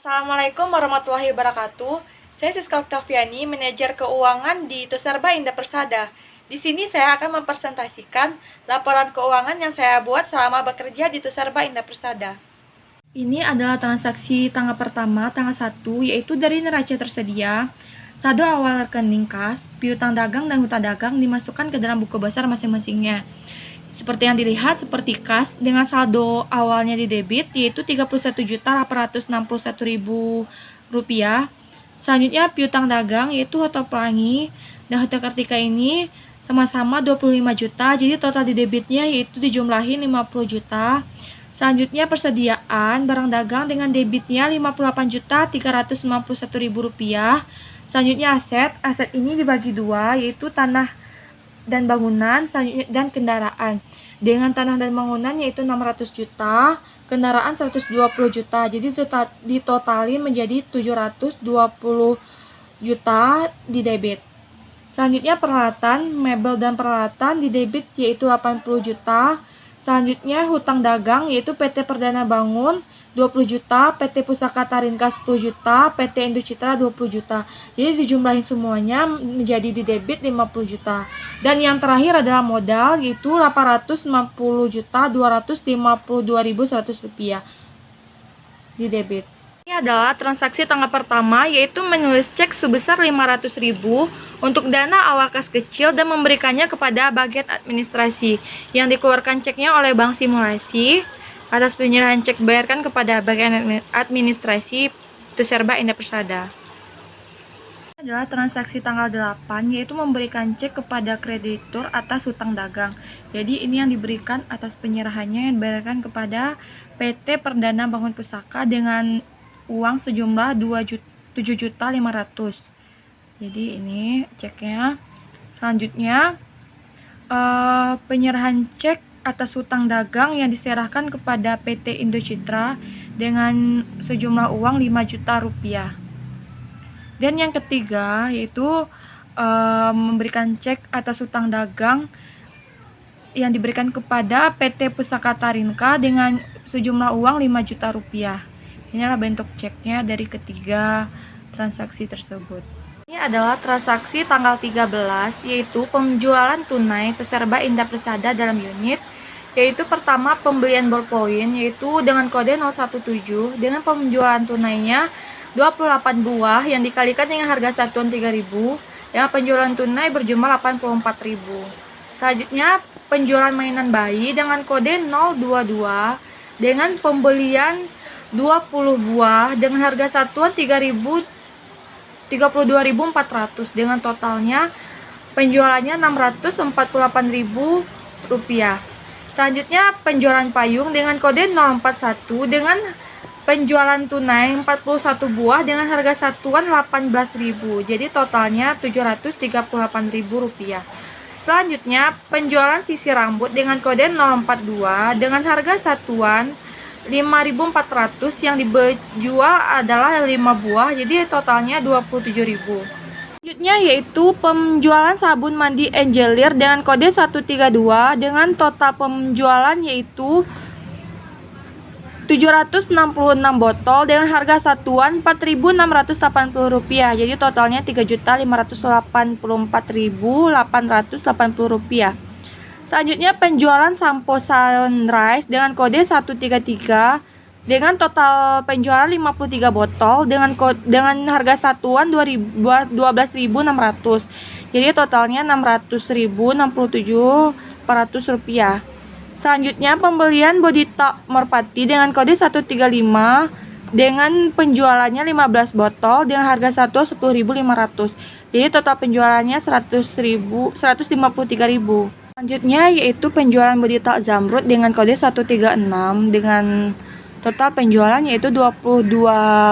Assalamualaikum warahmatullahi wabarakatuh. Saya Siska Oktaviani, manajer keuangan di Tuserba Indah Persada. Di sini saya akan mempresentasikan laporan keuangan yang saya buat selama bekerja di Tuserba Indah Persada. Ini adalah transaksi tanggal pertama, tanggal 1, yaitu dari neraca tersedia. Saldo awal rekening kas, piutang dagang dan hutang dagang dimasukkan ke dalam buku besar masing-masingnya. Seperti yang dilihat, seperti kas dengan saldo awalnya di debit yaitu Rp31.861.000. Selanjutnya piutang dagang yaitu Hotel Pelangi dan Hotel Kartika ini sama-sama 25 juta, jadi total di debitnya yaitu dijumlahi 50 juta. Selanjutnya persediaan barang dagang dengan debitnya Rp58.391.000. Selanjutnya aset ini dibagi dua yaitu tanah dan bangunan dan kendaraan. Dengan tanah dan bangunan yaitu 600 juta, kendaraan 120 juta. Jadi ditotalin menjadi 720 juta di debit. Selanjutnya peralatan, mebel dan peralatan di debit yaitu 80 juta. Selanjutnya hutang dagang yaitu PT Perdana Bangun 20 juta, PT Pusaka Tarinka 10 juta, PT Indo Citra 20 juta. Jadi dijumlahin semuanya menjadi di debit 50 juta. Dan yang terakhir adalah modal yaitu Rp890.252.100 di debit. Ini adalah transaksi tanggal pertama, yaitu menulis cek sebesar Rp500.000 untuk dana awal kas kecil dan memberikannya kepada bagian administrasi, yang dikeluarkan ceknya oleh bank simulasi. Atas penyerahan cek bayarkan kepada bagian administrasi Tuserba Indah Persada. Ini adalah transaksi tanggal 8, yaitu memberikan cek kepada kreditur atas hutang dagang. Jadi ini yang diberikan atas penyerahannya yang dibayarkan kepada PT Perdana Bangun Pusaka dengan uang sejumlah 7.500.000. Jadi ini ceknya. Selanjutnya penyerahan cek atas hutang dagang yang diserahkan kepada PT Indo Citra dengan sejumlah uang 5 juta rupiah. Dan yang ketiga yaitu memberikan cek atas hutang dagang yang diberikan kepada PT Pusaka Tarinka dengan sejumlah uang 5 juta rupiah. Inilah bentuk ceknya dari ketiga transaksi tersebut. Ini adalah transaksi tanggal 13, yaitu penjualan tunai Tuserba Indah Persada dalam unit, yaitu pertama pembelian ballpoint, yaitu dengan kode 017, dengan penjualan tunainya 28 buah yang dikalikan dengan harga satuan 3.000, yang penjualan tunai berjumlah 84.000. Selanjutnya penjualan mainan bayi dengan kode 022, dengan pembelian 20 buah dengan harga satuan 32.400, dengan totalnya penjualannya Rp648.000. Selanjutnya penjualan payung dengan kode 041 dengan penjualan tunai 41 buah dengan harga satuan 18.000. Jadi totalnya Rp738.000. Selanjutnya penjualan sisir rambut dengan kode 042 dengan harga satuan 5.400, yang dijual adalah 5 buah, jadi totalnya 27.000. Selanjutnya yaitu penjualan sabun mandi Angelir dengan kode 132 dengan total penjualan yaitu 766 botol dengan harga satuan Rp4.680, jadi totalnya Rp3.584.880. Selanjutnya penjualan sampo Sunrise dengan kode 133 dengan total penjualan 53 botol dengan harga satuan Rp12.600, jadi totalnya Rp600.067.400. Selanjutnya pembelian body talk Merpati dengan kode 135 dengan penjualannya 15 botol dengan harga satuan Rp10.500, jadi total penjualannya Rp153.000. Selanjutnya yaitu penjualan body talk Zamrud dengan kode 136 dengan total penjualan yaitu 22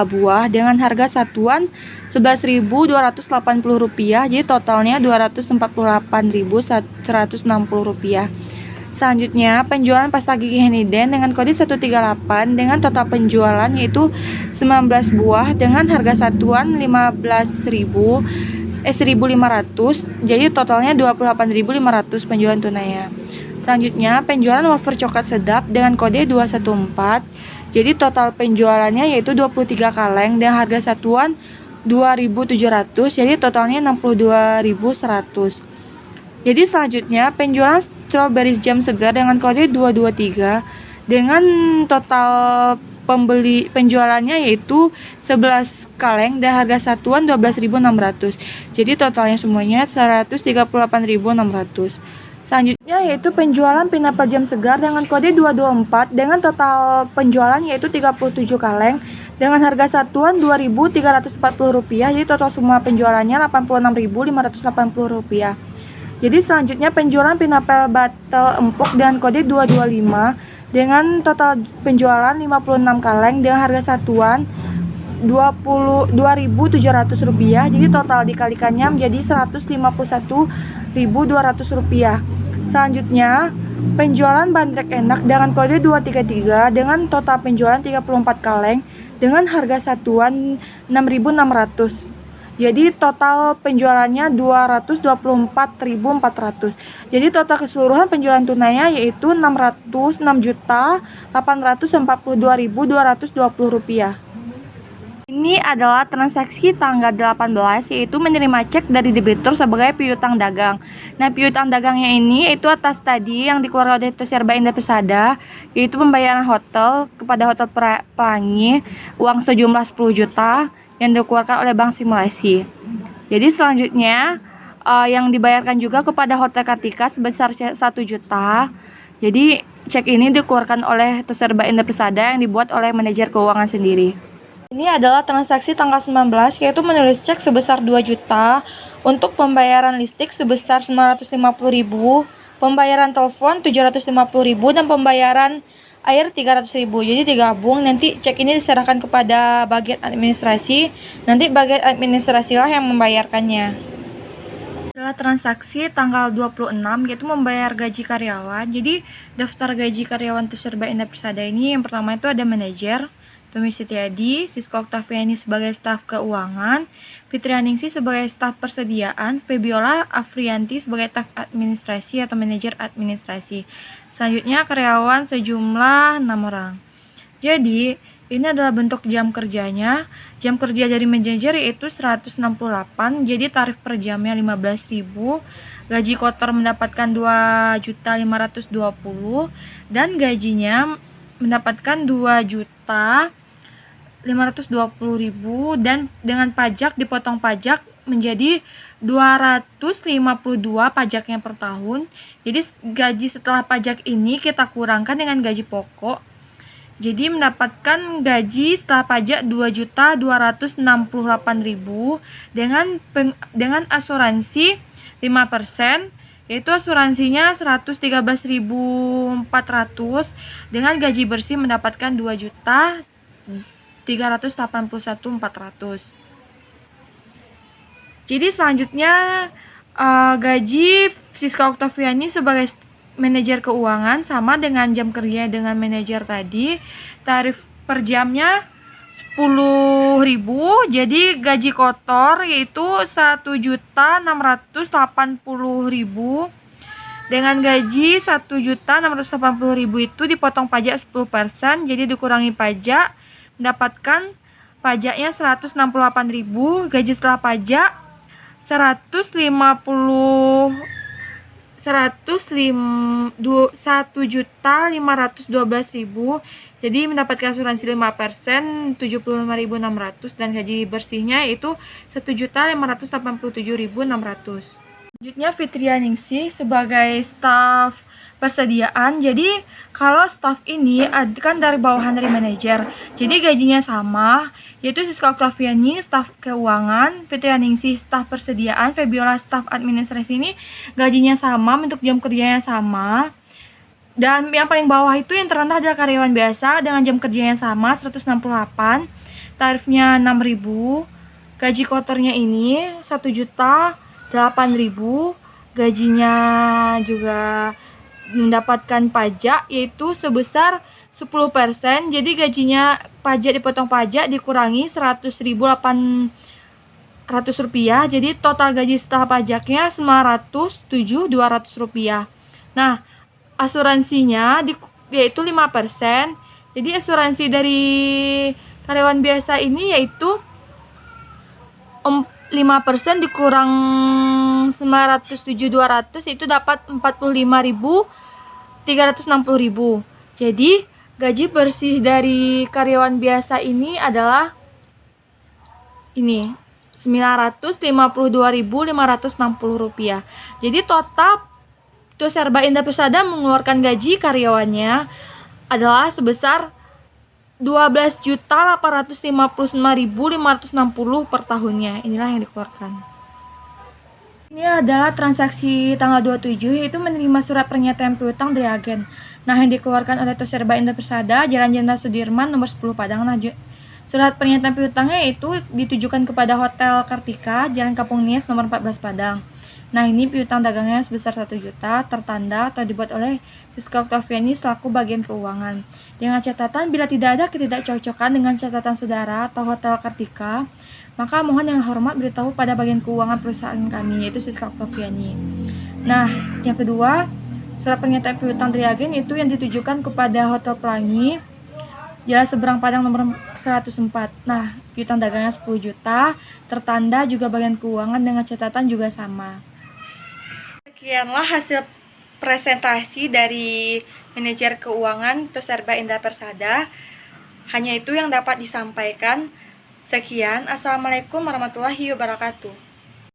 buah dengan harga satuan Rp11.280, jadi totalnya Rp248.160. Selanjutnya penjualan pasta gigi Heniden dengan kode 138 dengan total penjualan yaitu 19 buah dengan harga satuan 1.500, jadi totalnya 28.500 penjualan tunainya. Selanjutnya, penjualan wafer coklat sedap dengan kode 214. Jadi total penjualannya yaitu 23 kaleng dengan harga satuan 2.700. Jadi totalnya 62.100. Jadi selanjutnya, penjualan strawberry jam segar dengan kode 223 dengan total penjualannya yaitu 11 kaleng dan harga satuan 12.600. Jadi totalnya semuanya 138.600. Selanjutnya yaitu penjualan pineapple jam segar dengan kode 224 dengan total penjualan yaitu 37 kaleng dengan harga satuan Rp2.340. Jadi total semua penjualannya Rp86.580. Jadi selanjutnya penjualan pineapple battle empuk dengan kode 225 dengan total penjualan 56 kaleng dengan harga satuan Rp22.700. Jadi total dikalikannya menjadi Rp151.200. Selanjutnya penjualan bandrek enak dengan kode 233 dengan total penjualan 34 kaleng dengan harga satuan Rp6.600. Jadi total penjualannya Rp224.400. Jadi total keseluruhan penjualan tunainya yaitu Rp606.842.220. Ini adalah transaksi tanggal 18, yaitu menerima cek dari debitur sebagai piutang dagang. Nah, piutang dagangnya ini yaitu atas tadi yang dikeluarkan oleh Toserba Indah Persada, yaitu pembayaran hotel kepada Hotel Pelangi, uang sejumlah 10 juta yang dikeluarkan oleh Bank Simulasi. Jadi selanjutnya yang dibayarkan juga kepada Hotel Kartika sebesar 1 juta. Jadi cek ini dikeluarkan oleh Toserba Indah Persada yang dibuat oleh manajer keuangan sendiri. Ini adalah transaksi tanggal 19, yaitu menulis cek sebesar 2 juta untuk pembayaran listrik sebesar 950.000, pembayaran telepon 750.000, dan pembayaran air 300.000. Jadi digabung, nanti cek ini diserahkan kepada bagian administrasi, nanti bagian administrasilah yang membayarkannya. Adalah transaksi tanggal 26, yaitu membayar gaji karyawan. Jadi daftar gaji karyawan Toserba Indah Persada ini yang pertama itu ada manajer Tommy Setiadi, Sisko Oktaviani sebagai staf keuangan, Fitrianingsih sebagai staf persediaan, Febiola Afrianti sebagai staf administrasi atau manajer administrasi. Selanjutnya karyawan sejumlah 6 orang. Jadi ini adalah bentuk jam kerjanya. Jam kerja dari manajer yaitu 168, jadi tarif per jamnya 15.000. Gaji kotor mendapatkan 2.520 dan gajinya mendapatkan 2.520.000 dan dengan pajak dipotong pajak menjadi 252 pajaknya per tahun. Jadi gaji setelah pajak ini kita kurangkan dengan gaji pokok. Jadi mendapatkan gaji setelah pajak 2.268.000 dengan asuransi 5%, yaitu asuransinya 113.400 dengan gaji bersih mendapatkan 2.381.400. Jadi selanjutnya gaji Siska Oktaviani sebagai manajer keuangan sama dengan jam kerja dengan manajer tadi. Tarif per jamnya 10.000, jadi gaji kotor yaitu 1.680.000 dengan gaji 1.680.000 itu dipotong pajak 10%, jadi dikurangi pajak mendapatkan pajaknya 168.000, gaji setelah pajak 1.512.000, jadi mendapatkan asuransi 5% 75.600 dan gaji bersihnya itu 1.587.600. Selanjutnya Fitrianingsih sebagai staf persediaan. Jadi kalau staf ini kan dari bawahan dari manajer, jadi gajinya sama, yaitu Siska Oktaviani staf keuangan, Fitrianingsih staf persediaan, Febiola staf administrasi ini gajinya sama, bentuk jam kerjanya sama. Dan yang paling bawah itu yang terendah adalah karyawan biasa dengan jam kerjanya sama 168, tarifnya 6.000, gaji kotornya ini 1.008.000, gajinya juga mendapatkan pajak yaitu sebesar 10%, jadi gajinya pajak dipotong pajak dikurangi 100.800 rupiah, jadi total gaji setelah pajaknya 907.200 rupiah. Nah, asuransinya yaitu 5%. Jadi asuransi dari karyawan biasa ini yaitu 5% dikurang 907.200 itu dapat 45.360.000. Jadi gaji bersih dari karyawan biasa ini adalah ini 952.560 rupiah. Jadi total PT Serba Indah Persada mengeluarkan gaji karyawannya adalah sebesar 12.859.560 per tahunnya. Inilah yang dikeluarkan. Ini adalah transaksi tanggal 27, yaitu menerima surat pernyataan piutang dari agen. Nah, yang dikeluarkan oleh PT Serba Indah Persada, Jalan Jenderal Sudirman nomor 10 Padang. Nah, surat pernyataan piutangnya itu ditujukan kepada Hotel Kartika, Jalan Kampung Nias nomor 14 Padang. Nah, ini piutang dagangnya sebesar 1 juta, tertanda atau dibuat oleh Siska Oktaviani selaku bagian keuangan. Dengan catatan, bila tidak ada ketidakcocokan dengan catatan saudara atau Hotel Kartika, maka mohon yang hormat beritahu pada bagian keuangan perusahaan kami, yaitu Siska Oktaviani. Nah, yang kedua, surat pernyataan piutang dari agen itu yang ditujukan kepada Hotel Pelangi, Jalan Seberang Padang nomor 104. Nah, piutang dagangnya 10 juta, tertanda juga bagian keuangan dengan catatan juga sama. Sekianlah hasil presentasi dari manajer keuangan PT Serba Indah Persada. Hanya itu yang dapat disampaikan. Sekian, Assalamualaikum warahmatullahi wabarakatuh.